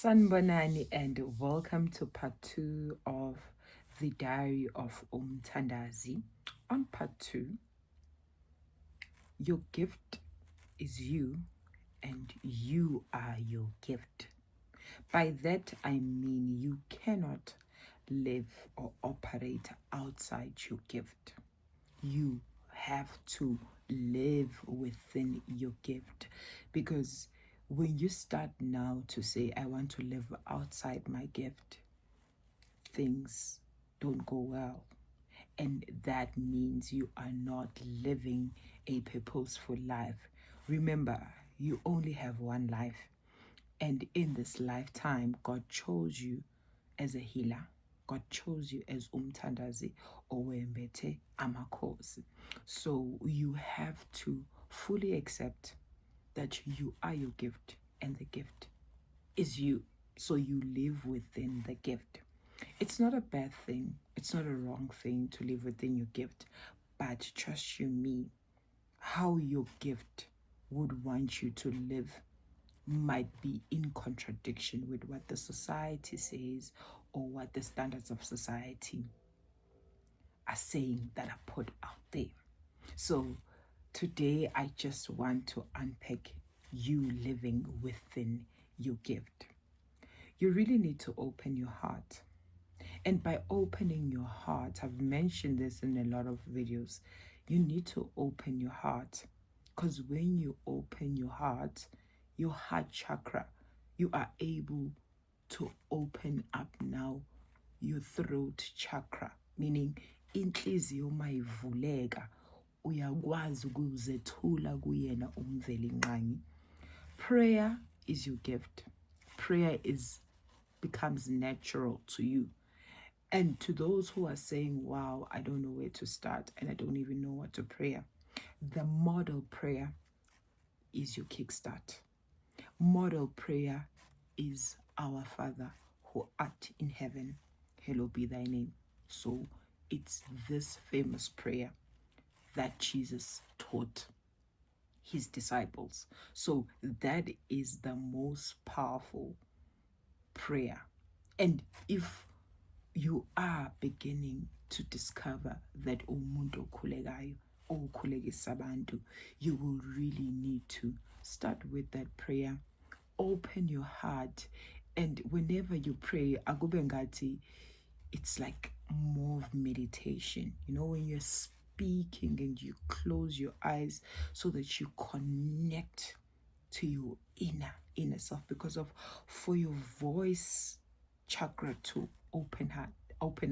Sanbonani and welcome to part 2 of the Diary of Umtandazi. On part 2, your gift is you and you are your gift. By that I mean you cannot live or operate outside your gift. You have to live within your gift, because when you start now to say, I want to live outside my gift, things don't go well. And that means you are not living a purposeful life. Remember, you only have one life. And in this lifetime, God chose you as a healer. God chose you as umtandazi owembethe amakhosi. So you have to fully accept that you are your gift and the gift is you. So you live within the gift. It's not a bad thing. It's not a wrong thing to live within your gift. But trust you me, how your gift would want you to live might be in contradiction with what the society says or what the standards of society are saying that are put out there. So today I just want to unpack you living within your gift. You really need to open your heart. And by opening your heart, I've mentioned this in a lot of videos, you need to open your heart. Because when you open your heart chakra, you are able to open up now your throat chakra, meaning inhliziyo mayivuleka uyakwazi ukuzethula kuyena umveli nqangi. Prayer is your gift. Prayer becomes natural to you. And to those who are saying, wow, I don't know where to start and I don't even know what to pray, the model prayer is your kickstart. Model prayer is our Father who art in heaven, hallowed be thy name. So it's this famous prayer that Jesus taught his disciples. So that is the most powerful prayer. And if you are beginning to discover that umuntu okhulekayo okhulekisa abantu, you will really need to start with that prayer. Open your heart, and whenever you pray, akube ngathi it's like more of meditation. You know, when you're speaking and you close your eyes so that you connect to your inner self, because of for your voice chakra to open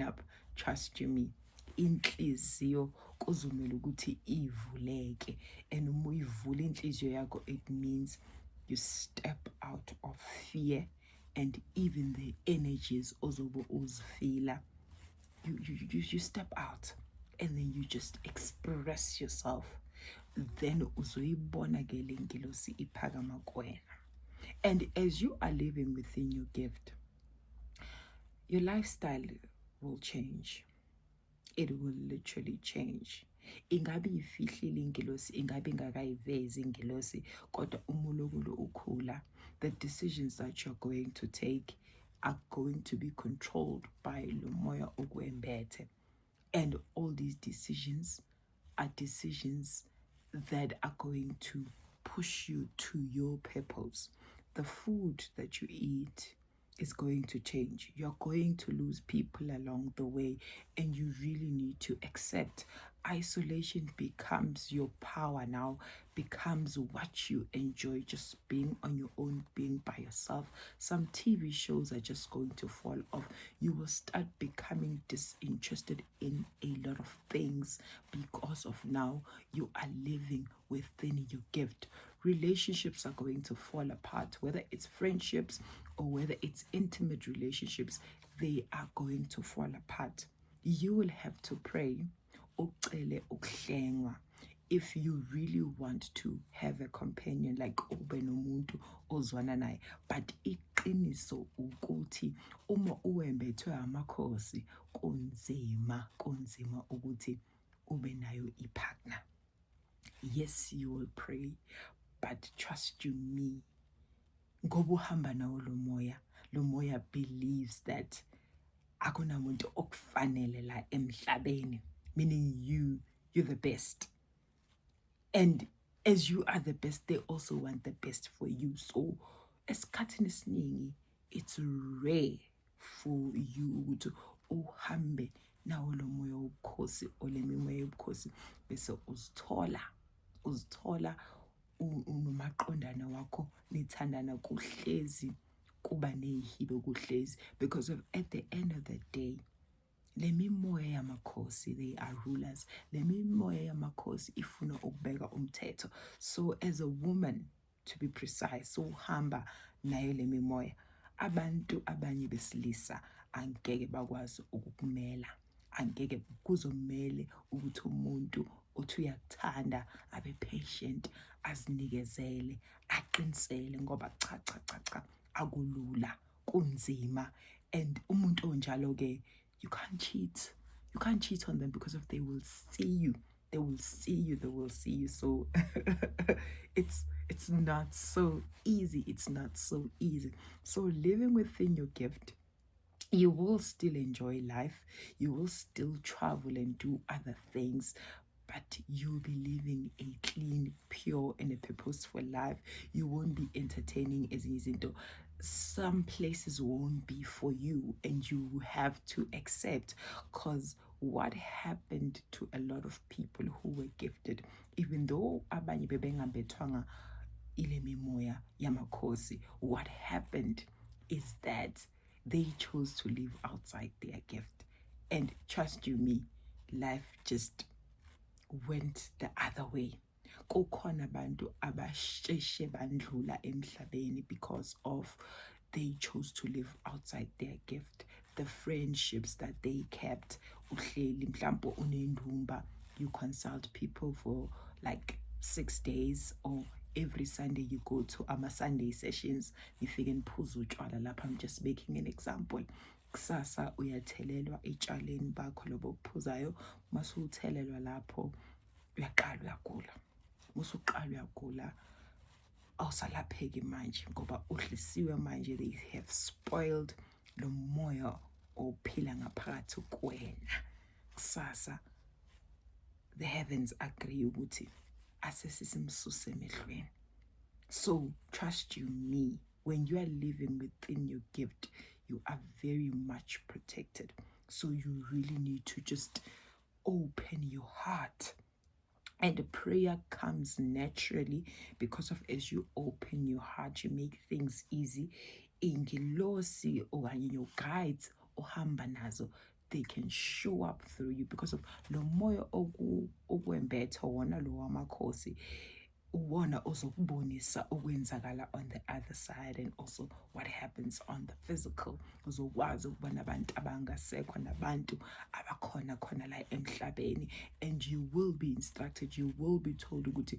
up, trust you me, inhliziyo kuzomela ukuthi ivuleke. And uma uyivula inhliziyo yakho, it means you step out of fear and even the energies ozobe uzifila. You step out and then you just express yourself. Then uzoyibona ke le ngilosi iphakama kuwena. And as you are living within your gift, your lifestyle will change. It will literally change. Ingabe ifihlile ingilosi, ingabe ingakayivezi ingilosi, kodwa umulokulo ukhula, the decisions that you're going to take are going to be controlled by lo moya okwembethe. And all these decisions are decisions that are going to push you to your purpose. The food that you eat is going to change. You're going to lose people along the way, and you really need to accept isolation becomes your power now, becomes what you enjoy, just being on your own, being by yourself. Some TV shows are just going to fall off. You will start becoming disinterested in a lot of things because of now you are living within your gift. Relationships are going to fall apart, whether it's friendships or whether it's intimate relationships, they are going to fall apart. You will have to pray if you really want to have a companion, like ube nomuntu ozwana naye. But iqiniso ukuthi uma uwembethwe amakhosi kunzima ukuthi ube nayo ipartner. Yes, you will pray, but trust you me, ngoba uhamba nawo lo moya moya believes that akunamuntu okufanele la emhlabeni, meaning you're the best. And as you are the best, they also want the best for you. So esikhathini esiningi it's rare for you to uhambe nawo lo moya wobukhosi ole mimoya yobukhosi bese uzithola unomaqondana wakho nithandana kuhlezi kuba nezihibe kuhlezi, because of at the end of the day le mimoya yamakhosi, they are rulers. Le mimoya yamakhosi ifuna ukubeka umthetho. So as a woman, to be precise, uhamba nayo le mimoya, abantu abanye besilisa angeke bakwazi ukukumela, angeke kuzomele ukuthi umuntu othi uyakuthanda abe patient, azinikezele, aqinisele, ngoba cha akulula, kunzima. And umuntu onjalo ke, you can't cheat on them, because if they will see you, so it's not so easy. So living within your gift, you will still enjoy life, you will still travel and do other things, but you'll be living a clean, pure, and a purposeful life. You won't be entertaining as izinto. Some places won't be for you, and you have to accept, because what happened to a lot of people who were gifted, even though abanye bebengabethwanga ile mimoya yamakhosi, what happened is that they chose to live outside their gift. And trust you me, life just went the other way. Kukhona abantu abasheshe bandlula emhlabeni because of they chose to live outside their gift. The friendships that they kept, uhleli mhlambo unendumba, you consult people for like 6 days, or every Sunday you go to Sunday sessions, nifike niphuze utshwala lapha. I'm just making an example. Kusasa uyathelelwa etshaleni bakho lobo kuphuzayo, masuthelelwa lapho uyaqala uyagula. Musuqala uyagula, awusalapheki manje ngoba uhlisiwe manje. They have spoiled lo moya ophila ngaphakathi kuwena. Kusasa the heavens agree ukuthi asesisimsuse emehlweni. So trust you me, when you are living within your gift, you are very much protected. So you really need to just open your heart, and the prayer comes naturally, because of as you open your heart, you make things easy. Ingilosi okanye your guides ohamba nazo, they can show up through you, because of lo moya okwembetha wona lo wamakhosi, uwona ozokubonisa okwenzakala on the other side, and also what happens on the physical. Uzokwazi ukubona abantu abangasekho nabantu abakhona khona la emhlabeni, and you will be instructed, you will be told ukuthi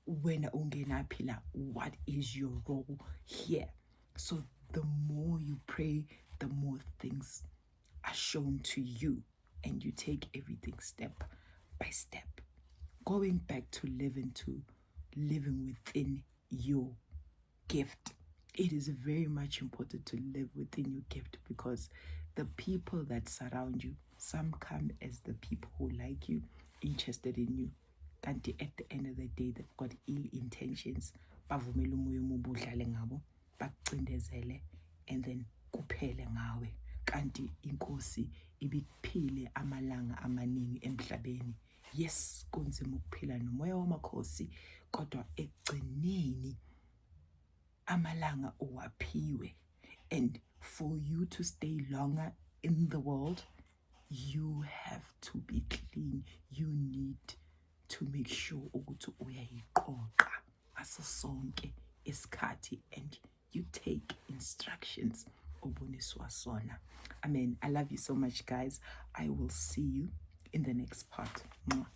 wena ungenaphi la, what is your role here. So the more you pray, the more things are shown to you, and you take everything step by step. Going back to living within your gift, it is very much important to live within your gift, because the people that surround you, some come as the people who like you, interested in you, and at the end of the day, they've got ill intentions. Bavumela umoya omubi udlale ngabo, bakucindezele, and then kuphele ngawe. Kanti inkosi ibikuphile amalanga amaningi emhlabeni. Yes, kunzima ukuphila nomoya wamakhosi, kodwa ekugcineni amalanga uwaphiwe. And for you to stay longer in the world, you have to be clean. You need to make sure ukuthi uyayiqoqa ngaso sonke isikhathi, and you take instructions oboniswa sona. Amen. I love you so much, guys. I will see you in the next part. Mwah.